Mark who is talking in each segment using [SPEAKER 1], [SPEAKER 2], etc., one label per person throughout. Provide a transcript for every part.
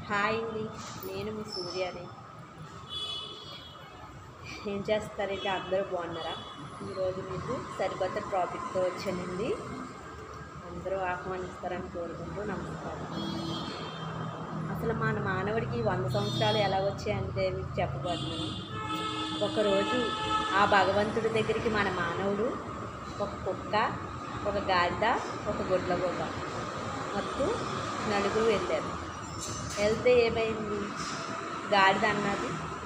[SPEAKER 1] Hi అండి, నేను మీ సూర్యని. ఏం చేస్తారంటే అందరూ బాగున్నారా? ఈరోజు మీకు సరికొత్త టాపిక్తో వచ్చానండి. అందరూ ఆహ్వానిస్తారని కోరుకుంటూ నమస్కారం. అసలు మన మానవుడికి 100 సంవత్సరాలు ఎలా వచ్చాయంటే మీకు చెప్పబోతున్నాను. ఒకరోజు ఆ భగవంతుడి దగ్గరికి మన మానవుడు, ఒక కుక్క, ఒక గాడిద, ఒక గుడ్లగూబ మొత్తం నలుగురు వెళ్ళారు. వెళ్తే ఏమైంది?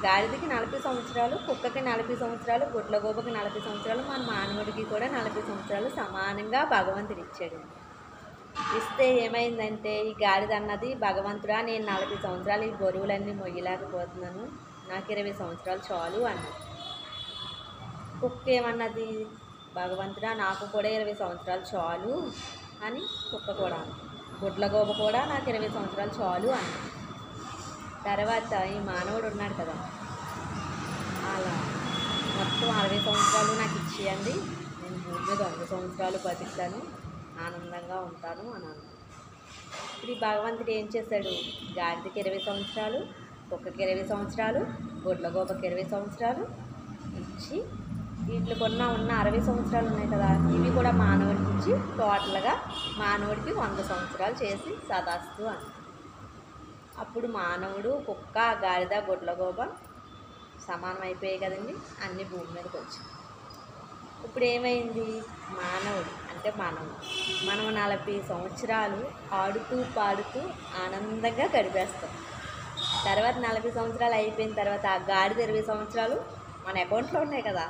[SPEAKER 1] గాడిదకి 40 సంవత్సరాలు, కుక్కకి 40 సంవత్సరాలు, గుడ్లగూబకి 40 సంవత్సరాలు, మన మానవుడికి కూడా 40 సంవత్సరాలు సమానంగా భగవంతుడు ఇచ్చాడు. ఇస్తే ఏమైందంటే ఈ గాడిద అన్నది, భగవంతుడా నేను 40 సంవత్సరాలు ఈ బరువులన్నీ మొయ్యలేకపోతున్నాను, నాకు 20 సంవత్సరాలు చాలు అన్నది. కుక్క ఏమన్నది? భగవంతుడా నాకు కూడా 20 సంవత్సరాలు చాలు అని కుక్క కూడా అన్నది. గుడ్లగూబ కూడా నాకు 20 సంవత్సరాలు చాలు అన్నది. తర్వాత ఈ మానవుడు ఉన్నాడు కదా, అలా మొత్తం 60 సంవత్సరాలు నాకు ఇచ్చేయండి, నేను భూమి మీద 100 సంవత్సరాలు బతుకుతాను, ఆనందంగా ఉంటాను అని అన్నాడు. ఇప్పుడు ఈ భగవంతుడు ఏం చేశాడు? గాడిదకి 20 సంవత్సరాలు, కుక్కకి 20 సంవత్సరాలు, గుడ్లగూబకి 20 సంవత్సరాలు ఇచ్చి వీటికి ఉన్న 60 సంవత్సరాలు ఉన్నాయి కదా, ఇవి కూడా మానవుడికి ఇచ్చి టోటల్గా మానవుడికి 100 సంవత్సరాలు చేసి సదాస్తు అని. అప్పుడు మానవుడు, కుక్క, గాడిద, గుడ్లగూబ సమానం అయిపోయాయి కదండి, అన్ని భూమి మీదకి వచ్చాయి. ఇప్పుడు ఏమైంది? మానవుడు అంటే మనం 40 సంవత్సరాలు ఆడుతూ పాడుతూ ఆనందంగా గడిపేస్తాం. తర్వాత 40 సంవత్సరాలు అయిపోయిన తర్వాత ఆ గాడిద 20 సంవత్సరాలు మన అకౌంట్లో ఉన్నాయి కదా,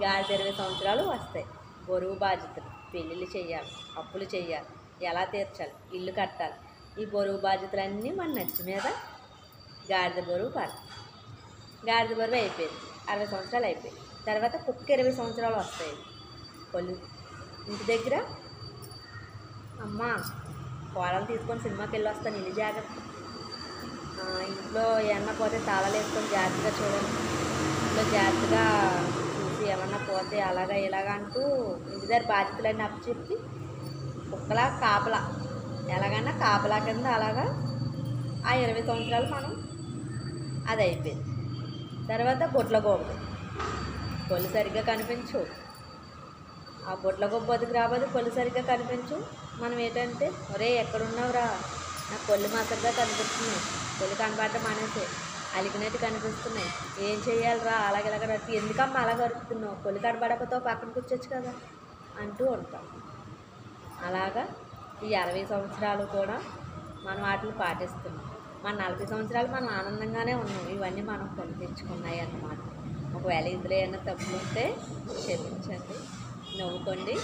[SPEAKER 1] గాడిద 20 సంవత్సరాలు వస్తాయి. బరువు బాధ్యతలు, పెళ్ళిళ్ళు చేయాలి, అప్పులు చేయాలి, ఎలా తీర్చాలి, ఇల్లు కట్టాలి, ఈ బరువు బాధ్యతలన్నీ మన నెత్తి మీద గాడిద బరువు పడుతుంది. గాడిద బరువు అయిపోయింది, 60 సంవత్సరాలు అయిపోయింది. తర్వాత కుక్క 20 సంవత్సరాలు వస్తాయి. కొలు ఇంటి దగ్గర అమ్మ కోడలు తీసుకొని సినిమాకి వెళ్ళి వస్తాను, ఇల్లు జాగ్రత్త, ఇంట్లో ఏమన్నా పోతే తాళాలు వేసుకొని జాగ్రత్తగా చూడండి, ఇంట్లో జాగ్రత్తగా చూసి ఏమన్నా పోతే అలాగా ఇలాగా అంటూ ఇంటి దగ్గర బాధ్యతలన్నీ అప్పచెప్పి కుక్కలా కాపలా ఎలాగన్నా కాపలా కింద అలాగా ఆ 20 సంవత్సరాలు మనం అది అయిపోయింది. తర్వాత గుడ్లగూబ కొళ్ళు సరిగ్గా కనిపించు, ఆ గుడ్లగూబ బతుకు రాబోదు, కొళ్ళు సరిగ్గా కనిపించు. మనం ఏంటంటే ఒరే ఎక్కడున్నావురా, నాకు కొళ్ళు మాసరిగా కనిపిస్తున్నాయి, కొళ్ళు కనబడటం అనేసి అలిగినట్టు కనిపిస్తున్నాయి, ఏం చేయాలిరా, అలాగలాగ రట్టు, ఎందుకమ్మా అలా గడుపుతున్నావు, కొళ్ళు కనబడకపోతే పక్కన కూర్చోచ్చు కదా అంటూ ఉంటాం. అలాగా ఈ 60 సంవత్సరాలు కూడా మనం వాటిని పాటిస్తున్నాం. మన 40 సంవత్సరాలు మనం ఆనందంగానే ఉన్నాం, ఇవన్నీ మనం కొని తెచ్చుకున్నాయి అన్నమాట. ఒకవేళ ఇందులో ఏమైనా తప్పులు ఉంటే క్షమించండి, నవ్వుకోండి,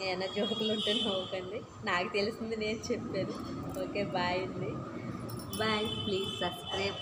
[SPEAKER 1] ఏమైనా జోకులు ఉంటే నవ్వుకోండి, నాకు తెలిసింది నేను చెప్పాను. ఓకే, బాయ్ అండి, బాయ్, ప్లీజ్ సబ్స్క్రైబ్.